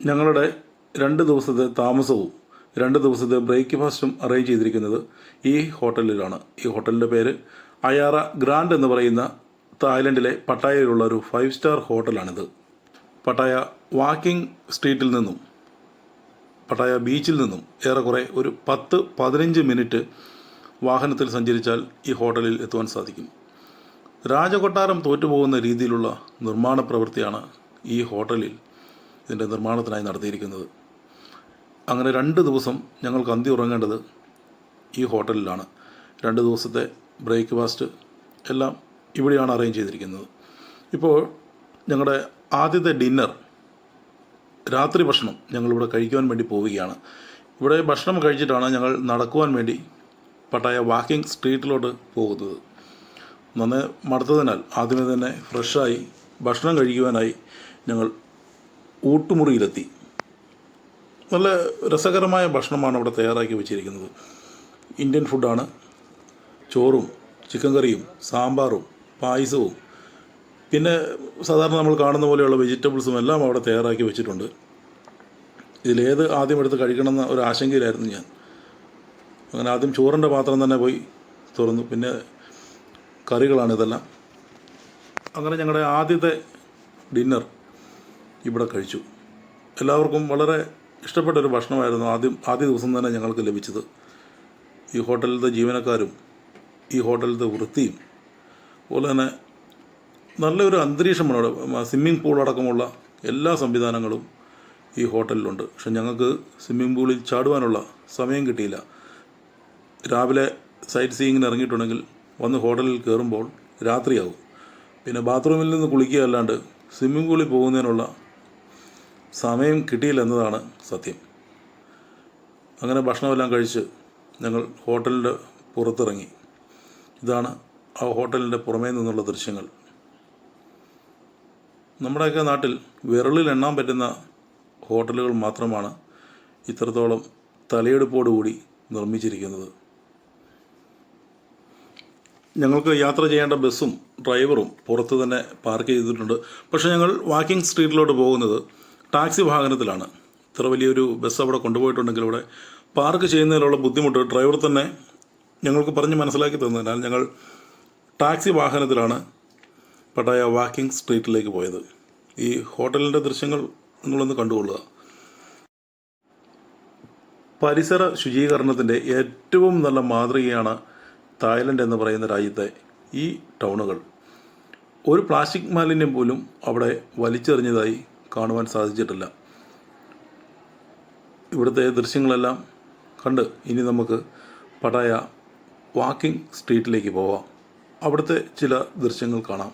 ഞങ്ങളുടെ 2 ദിവസത്തെ താമസവും 2 ദിവസത്തെ ബ്രേക്ക്ഫാസ്റ്റും അറേഞ്ച് ചെയ്തിരിക്കുന്നത് ഈ ഹോട്ടലിലാണ്. ഈ ഹോട്ടലിൻ്റെ പേര് അയാറ ഗ്രാൻഡ് എന്ന് പറയുന്ന തായ്ലൻഡിലെ പട്ടായയിലുള്ള ഒരു 5 സ്റ്റാർ ഹോട്ടലാണിത്. പട്ടായ വാക്കിംഗ് സ്ട്രീറ്റിൽ നിന്നും പട്ടായ ബീച്ചിൽ നിന്നും ഏറെക്കുറെ ഒരു 10-15 മിനിറ്റ് വാഹനത്തിൽ സഞ്ചരിച്ചാൽ ഈ ഹോട്ടലിൽ എത്തുവാൻ സാധിക്കും. രാജകൊട്ടാരം തോറ്റുപോകുന്ന രീതിയിലുള്ള നിർമ്മാണ പ്രവൃത്തിയാണ് ഈ ഹോട്ടലിൽ ഇതിൻ്റെ നിർമ്മാണത്തിനായി നടത്തിയിരിക്കുന്നത്. അങ്ങനെ 2 ദിവസം ഞങ്ങൾക്ക് അന്തി ഉറങ്ങേണ്ടത് ഈ ഹോട്ടലിലാണ്. 2 ദിവസത്തെ ബ്രേക്ക്ഫാസ്റ്റ് എല്ലാം ഇവിടെയാണ് അറേഞ്ച് ചെയ്തിരിക്കുന്നത്. ഇപ്പോൾ ഞങ്ങളുടെ ആദ്യത്തെ ഡിന്നർ, രാത്രി ഭക്ഷണം ഞങ്ങളിവിടെ കഴിക്കുവാൻ വേണ്ടി പോവുകയാണ്. ഇവിടെ ഭക്ഷണം കഴിച്ചിട്ടാണ് ഞങ്ങൾ നടക്കുവാൻ വേണ്ടി പട്ടായ വാക്കിംഗ് സ്ട്രീറ്റിലോട്ട് പോകുന്നത്. നന്നേ മടുത്തതിനാൽ ആദ്യമേ തന്നെ ഫ്രഷായി ഭക്ഷണം കഴിക്കുവാനായി ഞങ്ങൾ ഊട്ടുമുറിയിലെത്തി. നല്ല രസകരമായ ഭക്ഷണമാണ് അവിടെ തയ്യാറാക്കി വെച്ചിരിക്കുന്നത്. ഇന്ത്യൻ ഫുഡാണ്. ചോറും ചിക്കൻ കറിയും സാമ്പാറും പായസവും പിന്നെ സാധാരണ നമ്മൾ കാണുന്ന പോലെയുള്ള വെജിറ്റബിൾസും എല്ലാം അവിടെ തയ്യാറാക്കി വെച്ചിട്ടുണ്ട്. ഇതിലേത് ആദ്യം എടുത്ത് കഴിക്കണമെന്ന ഒരു ആശങ്കയിലായിരുന്നു ഞാൻ. അങ്ങനെ ആദ്യം ചോറിൻ്റെ പാത്രം തന്നെ പോയി തുറന്നു. പിന്നെ കറികളാണിതെല്ലാം. അങ്ങനെ ഞങ്ങളുടെ ആദ്യത്തെ ഡിന്നർ ഇവിടെ കഴിച്ചു. എല്ലാവർക്കും വളരെ ഇഷ്ടപ്പെട്ടൊരു ഭക്ഷണമായിരുന്നു ആദ്യ ദിവസം തന്നെ ഞങ്ങൾക്ക് ലഭിച്ചത്. ഈ ഹോട്ടലിലത്തെ ജീവനക്കാരും ഈ ഹോട്ടലിലത്തെ വൃത്തിയും അതുപോലെ തന്നെ നല്ലൊരു അന്തരീക്ഷമാണ് അവിടെ. സ്വിമ്മിംഗ് പൂൾ അടക്കമുള്ള എല്ലാ സംവിധാനങ്ങളും ഈ ഹോട്ടലിലുണ്ട്. പക്ഷെ ഞങ്ങൾക്ക് സ്വിമ്മിംഗ് പൂളിൽ ചാടുവാനുള്ള സമയം കിട്ടിയില്ല. രാവിലെ സൈറ്റ് സീയിങ്ങിന് ഇറങ്ങിയിട്ടുണ്ടെങ്കിൽ വന്ന് ഹോട്ടലിൽ കയറുമ്പോൾ രാത്രിയാവും. പിന്നെ ബാത്റൂമിൽ നിന്ന് കുളിക്കുക അല്ലാണ്ട് സ്വിമ്മിംഗ് പൂളിൽ പോകുന്നതിനുള്ള സമയം കിട്ടിയില്ല എന്നതാണ് സത്യം. അങ്ങനെ ഭക്ഷണമെല്ലാം കഴിച്ച് ഞങ്ങൾ ഹോട്ടലിൻ്റെ പുറത്തിറങ്ങി. ഇതാണ് ആ ഹോട്ടലിൻ്റെ പുറമേ നിന്നുള്ള ദൃശ്യങ്ങൾ. നമ്മുടെയൊക്കെ നാട്ടിൽ വിരലിൽ എണ്ണാൻ പറ്റുന്ന ഹോട്ടലുകൾ മാത്രമാണ് ഇത്രത്തോളം തലയെടുപ്പോടുകൂടി നിർമ്മിച്ചിരിക്കുന്നത്. ഞങ്ങൾക്ക് യാത്ര ചെയ്യേണ്ട ബസ്സും ഡ്രൈവറും പുറത്ത് തന്നെ പാർക്ക് ചെയ്തിട്ടുണ്ട്. പക്ഷേ ഞങ്ങൾ വാക്കിംഗ് സ്ട്രീറ്റിലോട്ട് പോകുന്നത് ടാക്സി വാഹനത്തിലാണ്. ഇത്ര വലിയൊരു ബസ് അവിടെ കൊണ്ടുപോയിട്ടുണ്ടെങ്കിൽ ഇവിടെ പാർക്ക് ചെയ്യുന്നതിനുള്ള ബുദ്ധിമുട്ട് ഡ്രൈവർ തന്നെ ഞങ്ങൾക്ക് പറഞ്ഞ് മനസ്സിലാക്കി തന്നതിനാൽ ഞങ്ങൾ ടാക്സി വാഹനത്തിലാണ് പട്ടായ വാക്കിംഗ് സ്ട്രീറ്റിലേക്ക് പോയത്. ഈ ഹോട്ടലിൻ്റെ ദൃശ്യങ്ങൾ നിങ്ങളൊന്ന് കണ്ടുകൊള്ളുക. പരിസര ശുചീകരണത്തിൻ്റെ ഏറ്റവും നല്ല മാതൃകയാണ് തായ്ലൻഡ് എന്ന് പറയുന്ന രാജ്യത്തെ ഈ ടൗണുകൾ. ഒരു പ്ലാസ്റ്റിക് മാലിന്യം പോലും അവിടെ വലിച്ചെറിഞ്ഞതായി കാണുവാൻ സാധിച്ചിട്ടില്ല. ഇവിടുത്തെ ദൃശ്യങ്ങളെല്ലാം കണ്ട് ഇനി നമുക്ക് പട്ടായ വാക്കിംഗ് സ്ട്രീറ്റിലേക്ക് പോവാം. അവിടുത്തെ ചില ദൃശ്യങ്ങൾ കാണാം.